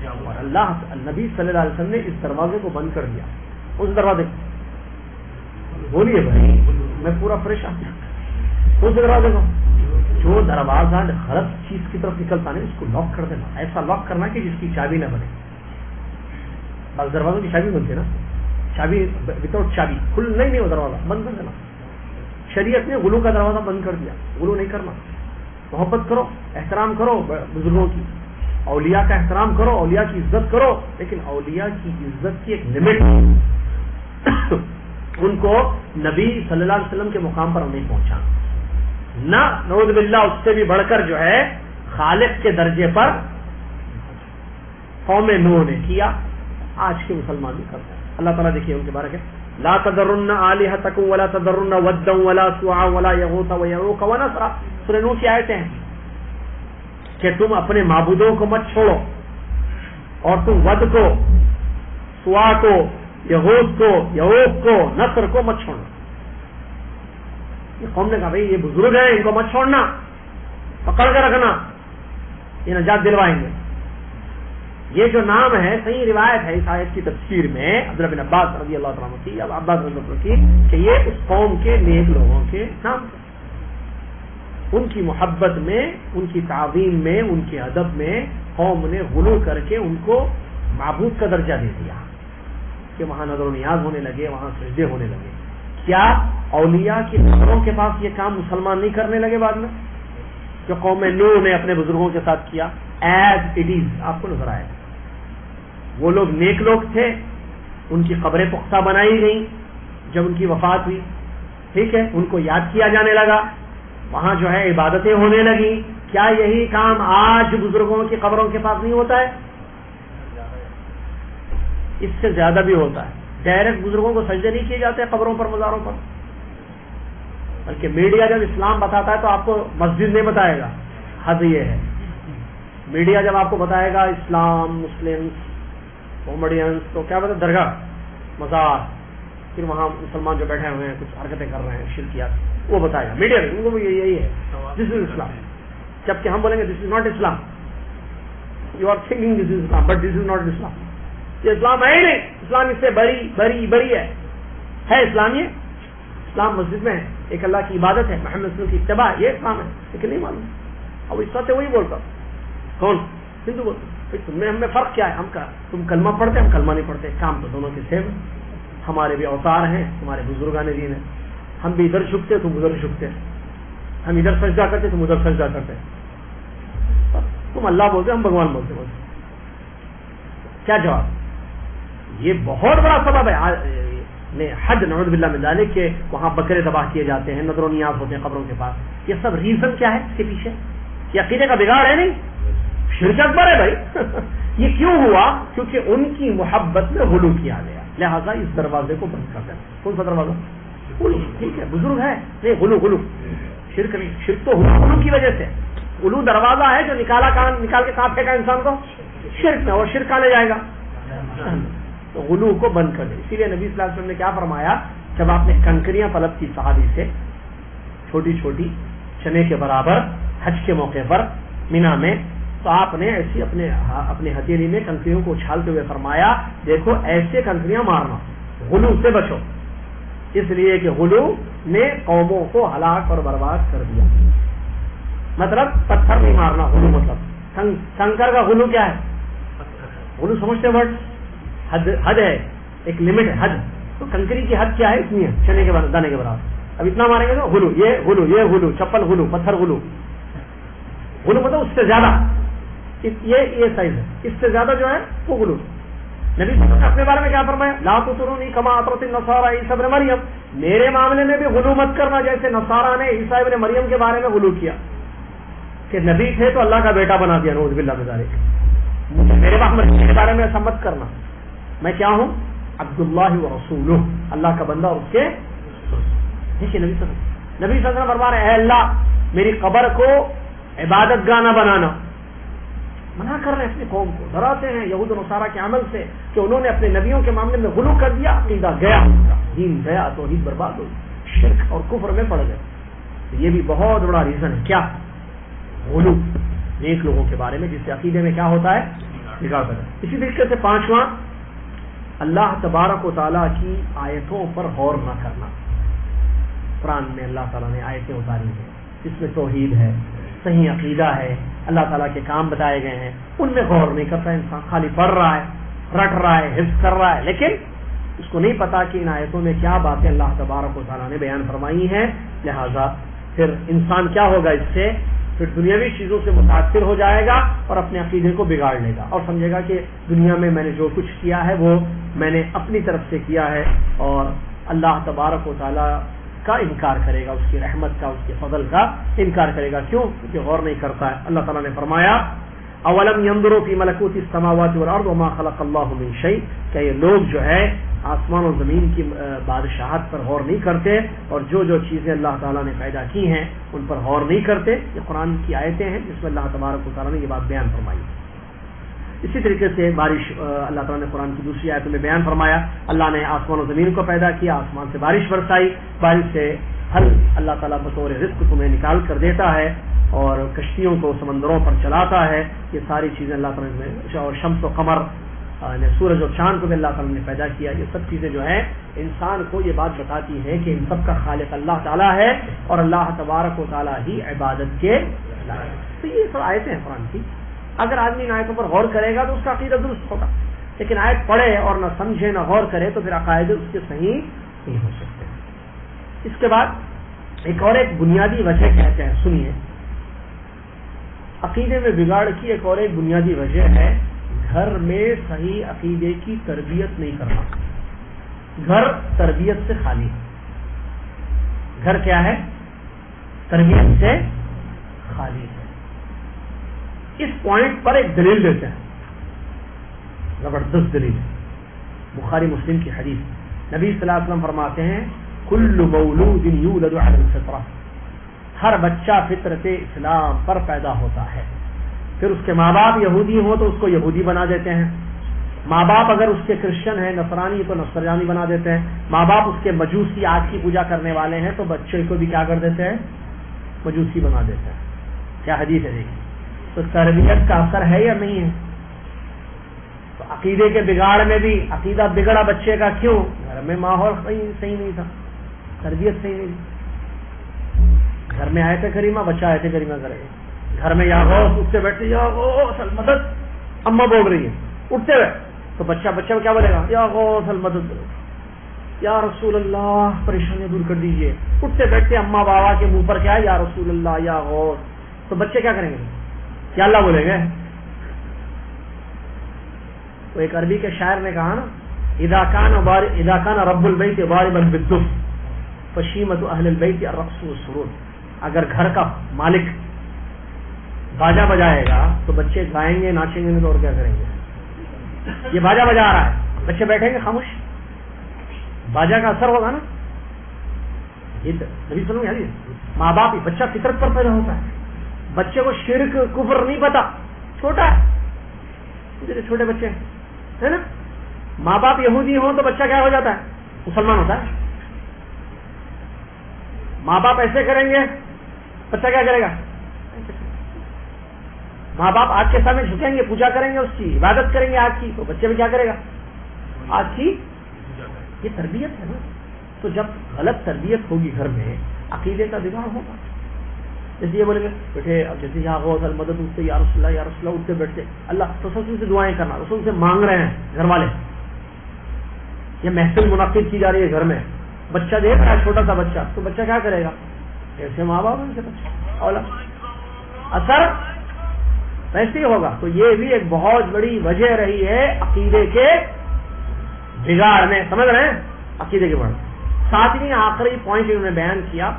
اور اللہ نبی صلی اللہ علیہ وسلم نے اس دروازے کو بند کر دیا. اس دروازے بولیے بھائی, میں پورا پریشان ہوں. اس دروازے کو, جو دروازہ غلط چیز کی طرف نکلتا نہیں, اس کو لاک کر دینا. ایسا لاک کرنا کہ جس کی چابی نہ بنے. اب دروازوں کی چابی بنتی ہے نا, چابی وداؤٹ چابی کھل نہیں وہ دروازہ بند کر دینا. شریعت نے غلو کا دروازہ بند کر دیا. غلو نہیں کرنا, محبت کرو, احترام کرو بزرگوں کی, اولیاء کا احترام کرو, اولیاء کی عزت کرو, لیکن اولیاء کی عزت کی ایک لمٹ ہے. ان کو نبی صلی اللہ علیہ وسلم کے مقام پر نہیں پہنچا, نہ نعوذ باللہ اس سے بھی بڑھ کر جو ہے خالق کے درجے پر قوم نوح نے کیا. آج کے مسلمان بھی کرتے ہیں. اللہ تعالیٰ دیکھیے ان کے بارے میں, لا تذرن آلہتکم ولا تذرن ودا ولا سواعا ولا یغوث ویعوق ونسرا. سورہ نوح کی آیتیں ہیں کہ تم اپنے معبودوں کو مت چھوڑو, اور تم ود کو, سوا کو, یغوث کو, یعوق کو, نصر کو مت چھوڑنا. یہ قوم نے کہا بھائی یہ بزرگ ہیں, ان کو مت چھوڑنا, پکڑ کے رکھنا, یہ نجات دلوائیں گے. یہ جو نام ہے, صحیح روایت ہے اس آیت کی تفسیر میں عبداللہ بن عباس رضی اللہ تعالیٰ عنہ کی, اب عباس رضی اللہ کی, کہ یہ اس قوم کے نیک لوگوں کے نام تھے. ان کی محبت میں, ان کی تعظیم میں, ان کے ادب میں قوم نے غلو کر کے ان کو معبود کا درجہ دے دیا کہ وہاں نظر و نیاز ہونے لگے, وہاں سجدے ہونے لگے. کیا اولیاء کی قبروں کے پاس یہ کام مسلمان نہیں کرنے لگے بعد میں, جو قوم نوح نے اپنے بزرگوں کے ساتھ کیا؟ ایز اٹ از آپ کو نظر آئے. وہ لوگ نیک لوگ تھے, ان کی قبریں پختہ بنائی گئیں, جب ان کی وفات ہوئی ٹھیک ہے ان کو یاد کیا جانے لگا, وہاں جو ہے عبادتیں ہونے لگی. کیا یہی کام آج بزرگوں کی قبروں کے پاس نہیں ہوتا ہے؟ اس سے زیادہ بھی ہوتا ہے. ڈائریکٹ بزرگوں کو سجدے نہیں کیے جاتے قبروں پر, مزاروں پر, بلکہ میڈیا جب اسلام بتاتا ہے تو آپ کو مسجد نہیں بتائے گا. حد یہ ہے, میڈیا جب آپ کو بتائے گا اسلام, مسلم, کامیڈینس, تو کیا بتا درگاہ, مزار, پھر وہاں مسلمان جو بیٹھے ہوئے ہیں کچھ حرکتیں کر رہے ہیں شرکیات, وہ بتائے گا میڈیا میں. ان کو یہی ہے دس از اسلام, جبکہ ہم بولیں گے this is not Islam. You are thinking this is Islam but this is not Islam. یہ اسلام ہے ہی نہیں, اسلام اس سے بری بری بری ہے. اسلام یہ اسلام مسجد میں ہے, ایک اللہ کی عبادت ہے, محمد صلی اللہ علیہ وسلم کی اتباع, یہ اسلام ہے, لیکن نہیں معلوم. اب اس وقت وہی بولتا کون ہندو بولتا تم میں ہم میں فرق کیا ہے؟ ہم کا تم کلمہ پڑھتے, ہم کلمہ نہیں پڑھتے, کام تو دونوں کے سیم ہے. ہمارے بھی اوتار ہیں, تمہارے بزرگان دین ہیں. ہم بھی ادھر جھکتے, تم ادھر جھکتے, ہم ادھر سجدہ کرتے, تم ادھر سجدہ کرتے. تم اللہ بولتے, ہم بھگوان بولتے. کیا جواب؟ یہ بہت بڑا سبب ہے حج نعوذ باللہ من ذالک کہ وہاں بکرے ذبح کیے جاتے ہیں, نظر و نیاز ہوتے ہیں قبروں کے پاس. یہ سب ریزن کیا ہے اس کے پیچھے؟ یہ عقیدے کا بگاڑ ہے نہیں, شرک اکبر ہے بھائی. یہ کیوں ہوا؟ کیونکہ ان کی محبت میں غلو کیا گیا, لہذا اس دروازے کو بند کر دینا. کون سا دروازہ؟ غلو. ٹھیک ہے بزرگ ہے, نہیں غلو, غلو شرک نہیں. شرک تو غلو کی وجہ سے. غلو دروازہ ہے جو نکال کے کہاں پھینکا انسان کو شرک میں, اور شرک کہاں لے جائے گا؟ تو غلو کو بند کر دے. اسی لیے نبی صلی اللہ علیہ وسلم نے کیا فرمایا, جب آپ نے کنکریاں طلب کی صحابی سے, چھوٹی چھوٹی چنے کے برابر, حج کے موقع پر مینا میں, تو آپ نے ایسی اپنے ہتھیلی میں کنکریوں کو اچھالتے ہوئے فرمایا دیکھو ایسے کنکریاں مارنا, غلو سے بچو. اس لیے کہ غلو نے قوموں کو ہلاک اور برباد کر دیا. مطلب پتھر نہیں مارنا, غلو مطلب کنکر کا غلو کیا ہے؟ غلو سمجھتے ورڈ, حد ہے, ایک لمٹ ہے حد. تو کنکری کی حد کیا ہے؟ اتنی ہے, چنے کے دانے کے برابر. اب اتنا ماریں گے تو غلو, یہ غلو, یہ غلو, چپل غلو, پتھر غلو. غلو مطلب اس سے زیادہ, یہ سائز ہے, اس سے زیادہ جو ہے وہ غلو. نبی صلی اللہ علیہ وسلم نے اپنے بارے میں کیا فرمایا؟ لا تطرونی کما اطرت النصارى عیسی ابن مریم, میرے معاملے میں بھی غلو مت کرنا جیسے نصارہ نے عیسی ابن مریم کے بارے میں غلو کیا کہ نبی تھے تو اللہ کا بیٹا بنا دیا, نعوذ باللہ من ذالک. میرے بارے میں ایسا مت کرنا. میں کیا ہوں؟ عبداللہ و رسولہ, اللہ کا بندہ اور اس کے. دیکھیے نبی صلی اللہ علیہ وسلم فرما رہے ہیں, اے اللہ میری قبر کو عبادت گاہ نہ بنانا. منع کر رہے ہیں اپنی قوم کو, ڈراتے ہیں یہود و نصارہ کے عمل سے کہ انہوں نے اپنے نبیوں کے معاملے میں غلو کر دیا, عقیدہ گیا, دین گیا, توحید برباد ہوئی, شرک اور کفر میں پڑ گئے. یہ بھی بہت بڑا ریزن ہے. کیا؟ غلو نیک لوگوں کے بارے میں, جس سے عقیدے میں کیا ہوتا ہے؟ بگاڑ ہوتا ہے. اسی طریقے سے پانچواں, اللہ تبارک و تعالیٰ کی آیتوں پر غور نہ کرنا. قرآن میں اللہ تعالیٰ نے آیتیں اتاری ہیں جس میں توحید ہے, صحیح عقیدہ ہے, اللہ تعالیٰ کے کام بتائے گئے ہیں, ان میں غور نہیں کرتا انسان, خالی پڑھ رہا ہے, رٹ رہا ہے، حفظ کر رہا ہے، لیکن اس کو نہیں پتا کہ ان آیتوں میں کیا باتیں اللہ تبارک و تعالیٰ نے بیان فرمائی ہیں. لہذا پھر انسان کیا ہوگا، اس سے پھر دنیاوی چیزوں سے متاثر ہو جائے گا اور اپنے عقیدے کو بگاڑ لے گا اور سمجھے گا کہ دنیا میں میں نے جو کچھ کیا ہے وہ میں نے اپنی طرف سے کیا ہے، اور اللہ تبارک و تعالیٰ کا انکار کرے گا، اس کی رحمت کا، اس کے فضل کا انکار کرے گا. کیوں؟ کیونکہ غور نہیں کرتا ہے. اللہ تعالیٰ نے فرمایا اولم ينظروا في ملكوت السماوات والارض وما خلق الله من شيء، کہ یہ لوگ جو ہے آسمان و زمین کی بادشاہت پر غور نہیں کرتے اور جو چیزیں اللہ تعالیٰ نے پیدا کی ہیں ان پر غور نہیں کرتے. یہ قرآن کی آیتیں ہیں جس میں اللہ تبارک و تعالیٰ نے یہ بات بیان فرمائی. اسی طریقے سے بارش اللہ تعالیٰ نے قرآن کی دوسری آیتوں میں بیان فرمایا، اللہ نے آسمان و زمین کو پیدا کیا، آسمان سے بارش برسائی، بارش سے پھل اللہ تعالیٰ بطور رزق تمہیں نکال کر دیتا ہے اور کشتیوں کو سمندروں پر چلاتا ہے. یہ ساری چیزیں اللہ تعالیٰ نے، اور شمس و قمر، سورج اور چاند کو بھی اللہ تعالیٰ نے پیدا کیا. یہ سب چیزیں جو ہیں انسان کو یہ بات بتاتی ہیں کہ ان سب کا خالق اللہ تعالیٰ ہے اور اللہ تبارک و تعالیٰ ہی عبادت کے لائق. تو یہ سب آیتیں ہیں قرآن کی. اگر آدمی ان آیتوں پر غور کرے گا تو اس کا عقیدہ درست ہوگا، لیکن آیت پڑھے اور نہ سمجھے نہ غور کرے تو پھر عقائد اس کے صحیح نہیں ہو سکتے. اس کے بعد ایک اور ایک بنیادی وجہ کہتے ہیں، سنیے، عقیدے میں بگاڑ کی ایک اور ایک بنیادی وجہ ہے گھر میں صحیح عقیدے کی تربیت نہیں کرنا. گھر تربیت سے خالی ہے. گھر کیا ہے؟ تربیت سے خالی ہے. اس پوائنٹ پر ایک دلیل دیتے ہیں، زبردست دلیل، بخاری مسلم کی حدیث. نبی صلی اللہ علیہ وسلم فرماتے ہیں کل مولود یولد علی الفطرہ، ہر بچہ فطرت اسلام پر پیدا ہوتا ہے. پھر اس کے ماں باپ یہودی ہوں تو اس کو یہودی بنا دیتے ہیں، ماں باپ اگر اس کے کرسچن ہیں، نصرانی تو نصرانی بنا دیتے ہیں، ماں باپ اس کے مجوسی آگ کی پوجا کرنے والے ہیں تو بچے کو بھی کیا کر دیتے ہیں؟ مجوسی بنا دیتے ہیں. کیا حدیث ہے دیکھیے. تو تربیت کا اثر ہے یا نہیں ہے؟ تو عقیدے کے بگاڑ میں بھی عقیدہ بگڑا بچے کا، کیوں؟ گھر میں ماحول صحیح نہیں تھا، تربیت صحیح نہیں تھی. گھر میں آیت کریمہ، بچہ آیت کریمہ کرے گا. گھر میں یا غوث اٹھتے بیٹھتے، یا غوث المدد، اماں بول رہی ہے اٹھتے ہوئے، تو بچہ کیا بولے گا؟ یا غوث المدد، یا رسول اللہ پریشانیاں دور کر دیجئے. اٹھتے بیٹھتے اماں بابا کے منہ پر کیا ہے؟ یا رسول اللہ، یا غوث. تو بچے کیا کریں گے؟ کیا اللہ بولیں گے؟ تو ایک عربی کے شاعر نے کہا نا، اذا کان رب البیت ضاربا بالدف فشیمۃ اہل البیت الرقص والسرور. اگر گھر کا مالک باجا بجائے گا تو بچے گائیں گے، ناچیں گے، اور کیا کریں گے؟ یہ باجا بجا رہا ہے، بچے بیٹھیں گے خاموش، باجا کا اثر ہوگا نا. یہ نبی صلی اللہ علیہ وسلم، ماں باپ ہی، بچہ فطرت پر پیدا ہوتا ہے. بچے کو شرک کفر نہیں پتا، چھوٹا ہے، چھوٹے بچے ہے نا. ماں باپ یہودی ہوں تو بچہ کیا ہو جاتا ہے؟ مسلمان ہوتا ہے. ماں باپ ایسے کریں گے، بچہ کیا کرے گا؟ ماں باپ آگ کے سامنے جھکیں گے، پوجا کریں گے، اس کی عبادت کریں گے آگ کی، تو بچے بھی کیا کرے گا؟ آگ کی. یہ تربیت ہے نا. تو جب غلط تربیت ہوگی گھر میں، عقیدے کا بگاڑ ہوگا. جیسے یہ بولیں گے بیٹھے، اب جیسے یا غوث المدد اٹھتے، یا رسول اللہ، یا رسول اللہ اٹھتے بیٹھتے، اللہ رسول سے دعائیں کرنا، رسول سے مانگ رہے ہیں گھر والے. یہ محفل منعقد کی جا رہی ہے گھر میں، بچہ دیکھ رہا ہے، چھوٹا سا بچہ، تو بچہ کیا کرے گا؟ ایسے ماں باپ ان سے بچہ اولا اثر ویسے ہی ہوگا. تو یہ بھی ایک بہت بڑی وجہ رہی ہے عقیدے کے بگاڑ میں. سمجھ رہے ہیں؟ عقیدے کے بگاڑ. ساتویں آخری پوائنٹ انہوں نے بیان کیا،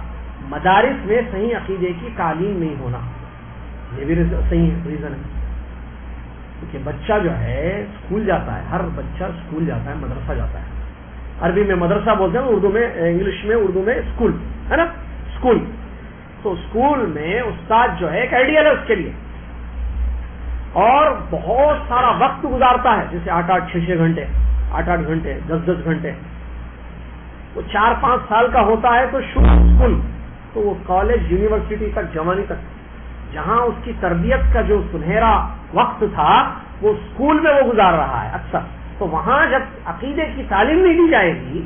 مدارس میں صحیح عقیدے کی تعلیم نہیں ہونا. یہ بھی صحیح ریزن ہے، کیونکہ بچہ جو ہے اسکول جاتا ہے، ہر بچہ اسکول جاتا ہے، مدرسہ جاتا ہے. عربی میں مدرسہ بولتے ہیں، اردو میں، انگلش میں، اردو میں اسکول ہے نا، اسکول. تو اسکول میں استاد جو ہے ایک آئیڈیل ہے اس کے لیے، اور بہت سارا وقت گزارتا ہے، جیسے 8-8 6-6 گھنٹے، 8-8 گھنٹے، 10-10 گھنٹے. وہ 4-5 سال کا ہوتا ہے تو شروع اسکول، تو وہ کالج، یونیورسٹی تک، جوانی تک، جہاں اس کی تربیت کا جو سنہرا وقت تھا وہ اسکول میں وہ گزار رہا ہے اکثر. تو وہاں جب عقیدے کی تعلیم نہیں دی جائے گی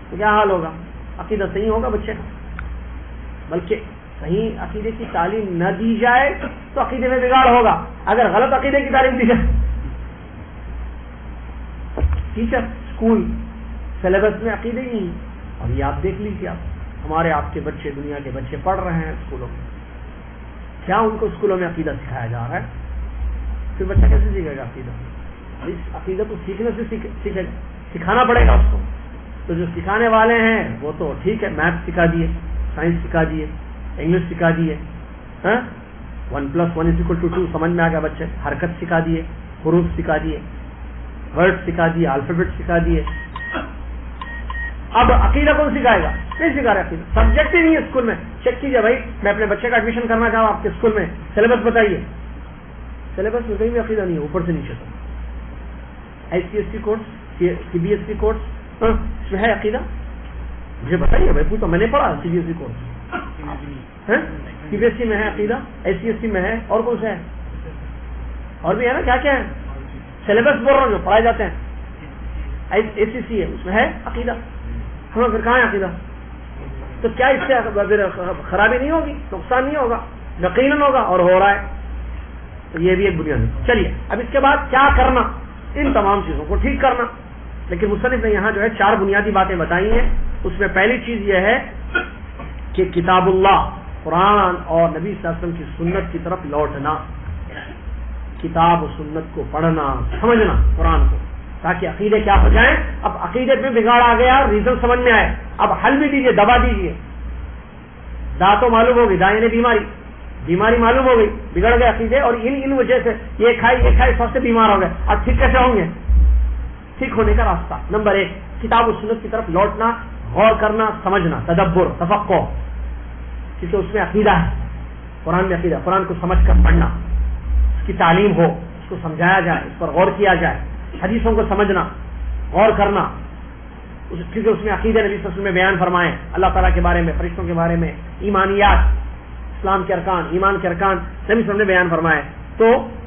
تو کیا حال ہوگا؟ عقیدہ صحیح ہوگا بچے کا؟ بلکہ صحیح عقیدے کی تعلیم نہ دی جائے تو عقیدے میں بگاڑ ہوگا. اگر غلط عقیدے کی تعلیم دی جائے ٹیچر اسکول سلیبس میں عقیدے ہی نہیں. اور یہ آپ دیکھ لیجیے، آپ ہمارے آپ کے بچے، دنیا کے بچے پڑھ رہے ہیں اسکولوں میں، کیا ان کو اسکولوں میں عقیدہ سکھایا جا رہا ہے؟ پھر بچہ کیسے سیکھے گا عقیدہ؟ اس عقیدہ کو سیکھنے سے سیکھے گا، سکھانا پڑے گا اس کو. تو جو سکھانے والے ہیں وہ تو ٹھیک ہے، میتھ سکھا دیے، سائنس سکھا دیے، انگلش سکھا دیے، 1+1=2 سمجھ میں آ گیا بچے، حرکت سکھا دیے، حروف سکھا دیے، ورڈ سکھا دیے، الفابیٹ سکھا دیے. اب عقیدہ کون سکھائے گا؟ نہیں سکھا رہے عقیدہ، سبجیکٹ ہی نہیں ہے اسکول میں. چیک کیجیے بھائی، میں اپنے بچے کا ایڈمیشن کرنا چاہوں آپ کے اسکول میں، سلیبس بتائیے. سلیبس میں کہیں بھی عقیدہ نہیں ہے، اوپر سے نیچے تک. ICSE کورس، CBSE کورس، اس میں ہے عقیدہ؟ مجھے بتائیے بھائی، پوچھو، میں نے پڑھا CBSE کورس. CBSE میں ہے عقیدہ، ICSE میں ہے، اور کون سا ہے؟ اور بھی ہے نا، کیا کیا ہے؟ سلیبس بول رہا ہوں جو پڑھائے جاتے ہیں. ACC ہے، اس میں ہے عقیدہ. ہمیں پھر کہاں ہے عقیدہ؟ تو کیا اس سے خرابی نہیں ہوگی، نقصان نہیں ہوگا؟ یقیناً ہوگا، اور ہو رہا ہے. تو یہ بھی ایک بنیاد ہے. چلیے اب اس کے بعد کیا کرنا؟ ان تمام چیزوں کو ٹھیک کرنا. لیکن مصنف نے یہاں جو ہے 4 بنیادی باتیں بتائی ہیں. اس میں پہلی چیز یہ ہے کہ کتاب اللہ، قرآن اور نبی صلی اللہ علیہ وسلم کی سنت کی طرف لوٹنا. کتاب و سنت کو پڑھنا، سمجھنا قرآن کو، تاکہ عقیدے کیا ہو جائیں. اب عقیدے میں بگاڑ آ گیا، ریزن سمجھ میں آئے، اب حل بھی دیجیے، دوا دیجیے. تو معلوم ہوگی، دائیں بیماری معلوم ہو گئی، بگڑ گئے عقیدے، اور ان وجہ سے یہ کھائی اس وقت سے بیمار ہو گئے. اب ٹھیک کیسے ہوں گے؟ ٹھیک ہونے کا راستہ نمبر 1 کتاب و سنت کی طرف لوٹنا، غور کرنا، سمجھنا، تدبر، تفقہ، کیونکہ اس میں عقیدہ ہے. قرآن میں عقیدہ، قرآن کو سمجھ کر پڑھنا، اس کی تعلیم ہو، اس کو سمجھایا جائے، اس پر غور کیا جائے. حدیثوں کو سمجھنا، غور کرنا، کیونکہ اس میں عقیدہ نبی صلی اللہ علیہ وسلم میں بیان فرمائے، اللہ تعالیٰ کے بارے میں، فرشتوں کے بارے میں، ایمانیات، اسلام کے ارکان، ایمان کے ارکان نبی صلی اللہ علیہ وسلم نے بیان فرمائے. تو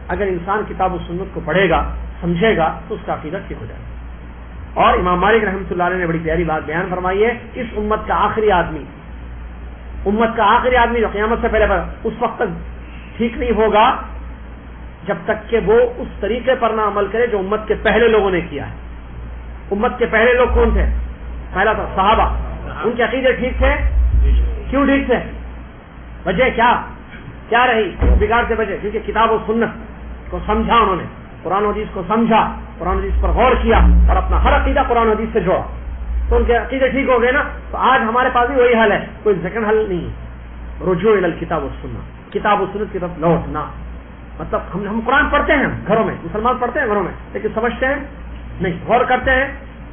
اگر انسان کتاب و سنت کو پڑھے گا، سمجھے گا، تو اس کا عقیدہ ٹھیک ہو جائے گا. اور امام مالک رحمۃ اللہ علیہ نے بڑی پیاری بات بیان فرمائی ہے، اس امت کا آخری آدمی جو قیامت سے پہلے اس وقت تک ٹھیک نہیں ہوگا جب تک کہ وہ اس طریقے پر نہ عمل کرے جو امت کے پہلے لوگوں نے کیا ہے. امت کے پہلے لوگ کون تھے؟ پہلا تھا صحابہ. ان کے عقیدے ٹھیک تھے؟ کیوں ٹھیک تھے؟ وجہ کیا رہی بگاڑ سے بچے؟ کیونکہ کتاب و سنت کو سمجھا، انہوں نے قرآن و حدیث کو سمجھا، قرآن و حدیث پر غور کیا، اور اپنا ہر عقیدہ قرآن و حدیث سے جوڑا. تو ان کے عقیدے ٹھیک ہو گئے نا. تو آج ہمارے پاس بھی وہی حل ہے، کوئی سیکنڈ حل نہیں ہے. رجوع الی الکتاب و سنت، کتاب و سنت کی طرف لوٹنا. مطلب ہم قرآن پڑھتے ہیں گھروں میں، مسلمان پڑھتے ہیں گھروں میں، لیکن سمجھتے ہیں نہیں، غور کرتے ہیں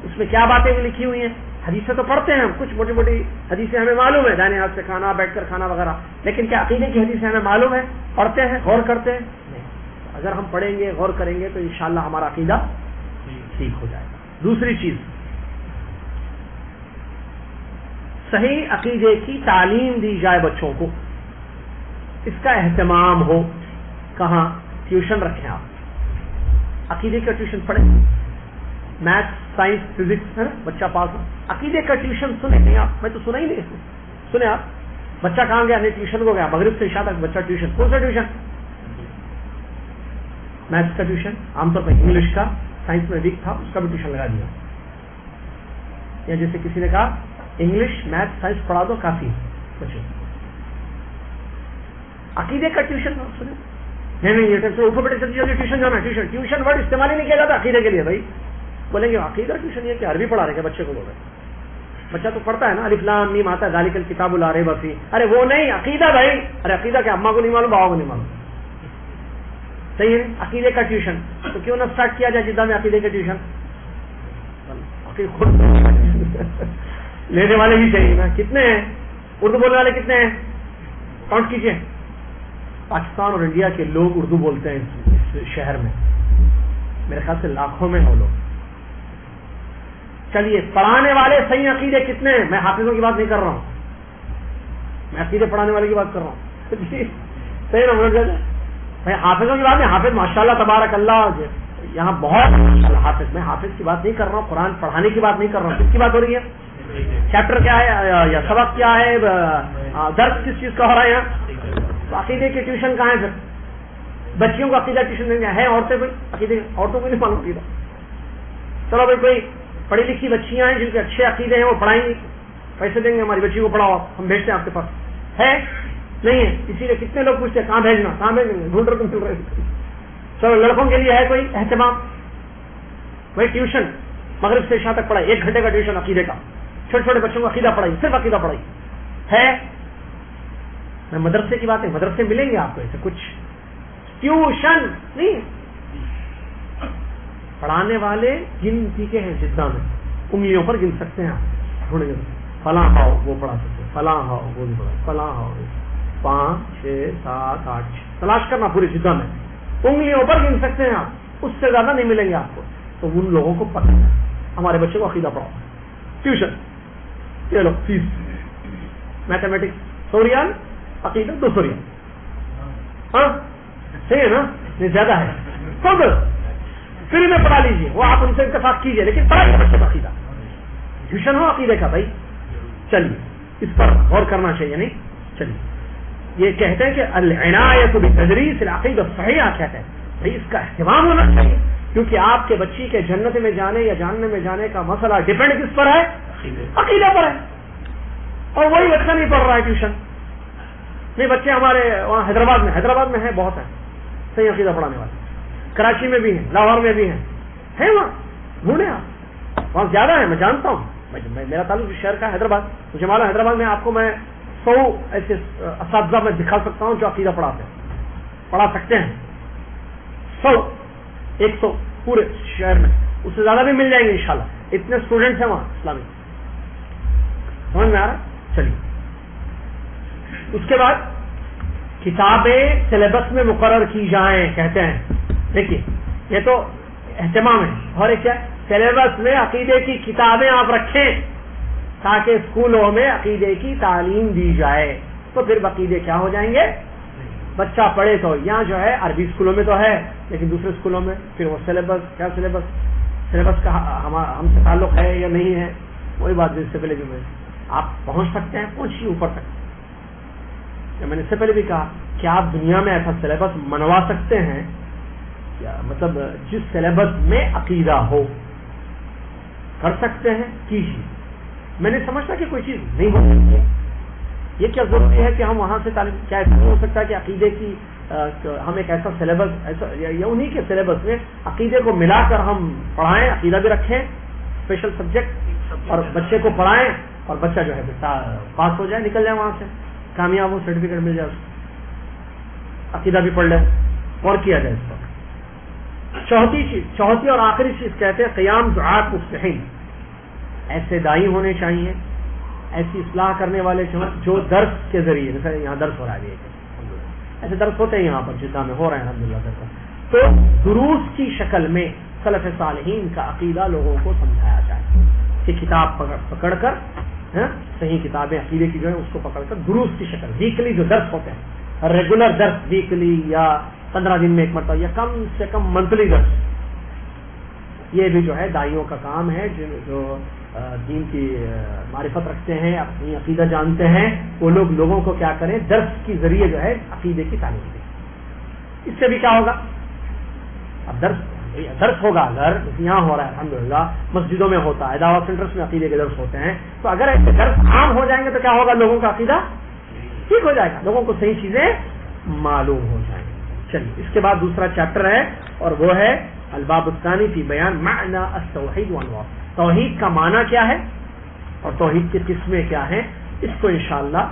اس میں کیا باتیں لکھی ہوئی ہیں. حدیثیں تو پڑھتے ہیں ہم، کچھ موٹی موٹی حدیثیں ہمیں معلوم ہے، دائیں ہاتھ سے کھانا، بیٹھ کر کھانا وغیرہ، لیکن کیا عقیدے کی حدیثیں ہمیں معلوم ہے؟ پڑھتے ہیں، غور کرتے ہیں نہیں. اگر ہم پڑھیں گے، غور کریں گے، تو انشاءاللہ ہمارا عقیدہ ٹھیک ہو جائے گا. دوسری چیز، صحیح عقیدے کی تعلیم دی جائے بچوں کو، اس کا اہتمام ہو. کہاں؟ ٹیوشن رکھیں آپ، عقیدے کا ٹیوشن پڑھیں، میتھ، سائنس، فزکس، بچہ پاس ہو. عقیدے کا ٹیوشن سنیں نہیں آپ؟ میں تو سنا ہی نہیں. سنے آپ؟ بچہ کہاں گیا؟ نہیں، ٹیوشن کو گیا، مغرب سے عشاء تک بچہ ٹیوشن. کون سا ٹیوشن؟ میتھس کا ٹیوشن، عام طور پر انگلش کا، سائنس میں ویک تھا اس کا بھی ٹیوشن لگا دیا. یا جیسے کسی نے کہا انگلش، میتھ، سائنس پڑھا دو، کافی بچوں. عقیدے کا ٹیوشن سنیں نہیں، ٹیوشن جانا. ٹیوشن ورڈ استعمال ہی نہیں کیا جاتا عقیدے کے لیے. بھائی بولیں گے عقیدہ ٹیوشن یہ کہ عربی پڑھا رہے ہیں بچے کو. بول رہے بچہ تو پڑھتا ہے نا، الف لام میم آتا ہے، ذالک الکتاب لا ریب فیہ. ارے وہ نہیں، عقیدہ بھائی. ارے عقیدہ کیا اماں کو نہیں معلوم، بابا کو نہیں معلوم. صحیح ہے، عقیدے کا ٹیوشن. تو کیوں نہ اسٹارٹ کیا جائے جدہ میں عقیدے کا ٹیوشن؟ خود لینے والے بھی چاہیے نا. کتنے ہیں اردو بولنے والے؟ کتنے ہیں؟ کاؤنٹ کیجیے. پاکستان اور انڈیا کے لوگ اردو بولتے ہیں اس شہر میں، میرے خیال سے لاکھوں میں ہیں وہ لوگ. چلیے، پڑھانے والے صحیح عقیدے کتنے ہیں؟ میں حافظوں کی بات نہیں کر رہا ہوں، میں عقیدے پڑھانے والے کی بات کر رہا ہوں. صحیح نا؟ میں حافظوں کی بات نہیں، حافظ ماشاءاللہ تبارک اللہ یہاں بہت ماشاءاللہ حافظ. میں حافظ کی بات نہیں کر رہا ہوں، قرآن پڑھانے کی بات نہیں کر رہا ہوں. کس کی بات ہو رہی ہے؟ چیپٹر کیا ہے یا سبق کیا ہے، درس کس چیز کا ہو رہا ہے یہاں؟ عقیدے کے ٹیوشن کہاں ہے پھر؟ بچیوں کو عقیدہ ٹیوشن ہے؟ عورتیں کوئی عقیدے؟ عورتوں کو نہیں معلوم عقیدہ. چلو بھائی کوئی پڑھی لکھی بچیاں ہیں جن کے اچھے عقیدے ہیں وہ پڑھائیں گی, پیسے دیں گے, ہماری بچی کو پڑھاؤ, ہم بھیجتے ہیں آپ کے پاس, ہے نہیں ہے, اسی لیے کتنے لوگ پوچھتے ہیں کہاں بھیجنا, کہاں بھیجیں گے, ڈھونڈ رہے مل رہے. چلو لڑکوں کے لیے ہے کوئی اہتمام, بھائی ٹیوشن مغرب سے عشاء تک پڑھائی, 1 گھنٹے کا ٹیوشن عقیدے کا, چھوٹے چھوٹے بچوں کو عقیدہ پڑھائی, صرف عقیدہ پڑھائی ہے. میں مدرسے کی بات ہے, مدرسے ملیں گے آپ کو ایسے کچھ, ٹیوشن نہیں, پڑھانے والے گنتی کے ہیں جدہ میں, انگلیوں پر گن سکتے ہیں آپ, ڈھونڈیں گے فلاں ہاؤ وہ پڑھا سکتے ہیں, فلاں ہاؤ وہ بھی پڑھا, فلاں ہاؤ 5 6 7 8 تلاش کرنا پوری جدہ میں, انگلیوں پر گن سکتے ہیں آپ, اس سے زیادہ نہیں ملیں گے آپ کو. تو ان لوگوں کو پتہ ہے ہمارے بچے کو عقیدہ پڑھاؤ, ٹیوشن یہ لو فیس, میتھمیٹکس 100 ریال, عقیدہ 200 ریال, ہاں صحیح ہے نا, نہیں زیادہ ہے, خود فری میں پڑھا لیجیے, وہ آپ ان سے اتفاق کیجیے, لیکن پڑھائیے بچوں کا عقیدہ, ٹیوشن ہو عقیدے کا. بھائی چلیے اس پر غور کرنا چاہیے, نہیں چلیے یہ کہتے ہیں کہ العنایت بتدریس العقیدہ الصحیحہ, کہتے ہیں بھائی اس کا اہتمام ہونا چاہیے, کیونکہ آپ کے بچی کے جنت میں جانے یا جاننے میں جانے کا مسئلہ ڈیپینڈ کس پر ہے, عقیدہ پر ہے. اور وہی بچہ نہیں پڑھ رہا ہے ٹیوشن, نہیں بچے ہمارے وہاں حیدرآباد میں ہیں, بہت ہیں صحیح عقیدہ پڑھانے والے, کراچی میں بھی ہیں, لاہور میں بھی ہیں وہاں, ڈھونڈے آپ, وہاں زیادہ ہیں, میں جانتا ہوں, میرا تعلق شہر کا حیدرآباد, مجھے معلوم حیدرآباد میں آپ کو میں 100 ایسے اساتذہ میں دکھا سکتا ہوں جو عقیدہ پڑھاتے ہیں, پڑھا سکتے ہیں, 100 پورے شہر میں, اس سے زیادہ بھی مل جائیں گے انشاءاللہ, اتنے اسٹوڈنٹس ہیں وہاں اسلامی, سمجھ میں آ رہا ہے. چلیے اس کے بعد کتابیں سلیبس میں مقرر کی جائیں, کہتے ہیں دیکھیے یہ تو اہتمام ہے, اور ایک کیا سلیبس میں عقیدے کی کتابیں آپ رکھیں تاکہ اسکولوں میں عقیدے کی تعلیم دی جائے, تو پھر عقیدے کیا ہو جائیں گے, بچہ پڑھے تو یہاں جو ہے عربی اسکولوں میں تو ہے, لیکن دوسرے اسکولوں میں پھر وہ سلیبس کا ہم سے تعلق ہے یا نہیں ہے, وہی بات اس سے پہلے بھی میں آپ پہنچ سکتے ہیں, پہنچیے اوپر تک. میں نے اس سے پہلے بھی کہا کہ آپ دنیا میں ایسا سلیبس منوا سکتے ہیں, مطلب جس سلیبس میں عقیدہ ہو, کر سکتے ہیں, کیجیے. میں نے سمجھتا کہ کوئی چیز نہیں ہو سکتی ہے, یہ کیا ضروری ہے کہ ہم وہاں سے تعلیم, کیا ایسا ہو سکتا ہے کہ عقیدے کی ہم ایک ایسا سلیبس ایسا یا انہی کے سلیبس میں عقیدے کو ملا کر ہم پڑھائیں, عقیدہ بھی رکھیں اسپیشل سبجیکٹ, اور بچے کو پڑھائیں, اور بچہ جو ہے پاس ہو جائے, نکل جائے وہاں سے کامیاب ہو, سرٹیفکیٹ مل جائے, عقیدہ بھی پڑھ لے, اور کیا جائے اس پر. چوتھی اور آخری چیز کہتے ہیں قیام دعات مصلحین, ایسے دائی ہونے چاہیے, ایسی اصلاح کرنے والے جو درس کے ذریعے, جیسے یہاں درس ہو رہا ہے, ایسے درس ہوتے ہیں یہاں پر جدہ میں ہو رہے ہیں الحمدللہ درس, تو دروس کی شکل میں سلف صالحین کا عقیدہ لوگوں کو سمجھایا جائے کہ کتاب پکڑ کر, صحیح کتابیں عقیدے کی جو ہے اس کو پکڑ کر دروس کی شکل, ویکلی جو درس ہوتے ہیں, ریگولر درس ویکلی یا 15 دن میں ایک مرتبہ یا کم سے کم منتھلی درس, یہ بھی جو ہے دائیوں کا کام ہے, جو دین کی معرفت رکھتے ہیں, اپنی عقیدہ جانتے ہیں, وہ لوگوں کو کیا کریں, درس کے ذریعے جو ہے عقیدے کی تعلیم دیں. اس سے بھی کیا ہوگا, اب درس ہوگا, اگر یہاں ہو رہا ہے الحمدللہ, مسجدوں میں ہوتا ہے, دعوت سینٹرز میں عقیدے کے درس ہوتے ہیں, تو اگر ایسے درس عام ہو جائیں گے تو کیا ہوگا, لوگوں کا عقیدہ ٹھیک ہو جائے گا, لوگوں کو صحیح چیزیں معلوم ہو جائیں گی. چلیے اس کے بعد دوسرا چیپٹر ہے, اور وہ ہے الباب الثانی فی بیان معنی التوحید وانواع, توحید کا معنی کیا ہے اور توحید کی قسمیں کیا ہیں. اس کو انشاءاللہ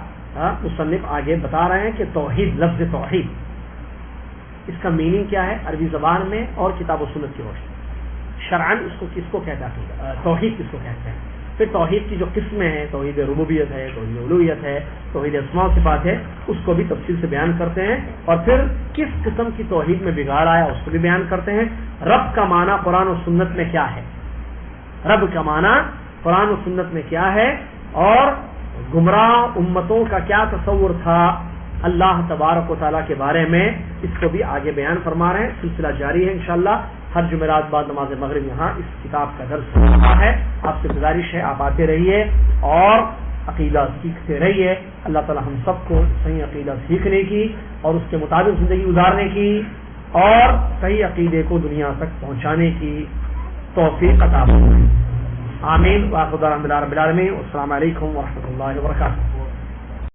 مصنف آگے بتا رہے ہیں کہ توحید, لفظ توحید اس کا میننگ کیا ہے عربی زبان میں اور کتاب و سنت کی روشنی, شرعاً اس کو کس کو کہتا ہے, توحید کس کو کہتے ہیں. پھر توحید کی جو قسمیں ہیں, توحید ربوبیت ہے, توحید الوہیت ہے, توحید اسماء و صفات ہے, اس کو بھی تفصیل سے بیان کرتے ہیں, اور پھر کس قسم کی توحید میں بگاڑ آیا اس کو بھی بیان کرتے ہیں. رب کا معنی قرآن و سنت میں کیا ہے, رب کا معنی قرآن و سنت میں کیا ہے, اور گمراہ امتوں کا کیا تصور تھا اللہ تبارک و تعالیٰ کے بارے میں, اس کو بھی آگے بیان فرما رہے ہیں. سلسلہ جاری ہے انشاءاللہ, ہر جمعرات بعد نماز مغرب یہاں اس کتاب کا درس ہو رہا ہے. آپ سے گزارش ہے آپ آتے رہیے اور عقیدہ سیکھتے رہیے. اللہ تعالی ہم سب کو صحیح عقیدہ سیکھنے کی اور اس کے مطابق زندگی گزارنے کی اور صحیح عقیدے کو دنیا تک پہنچانے کی توفیق عطا فرمائے. آمین. وآخر دعوانا الحمدللہ رب العالمین. السلام علیکم ورحمۃ اللہ وبرکاتہ.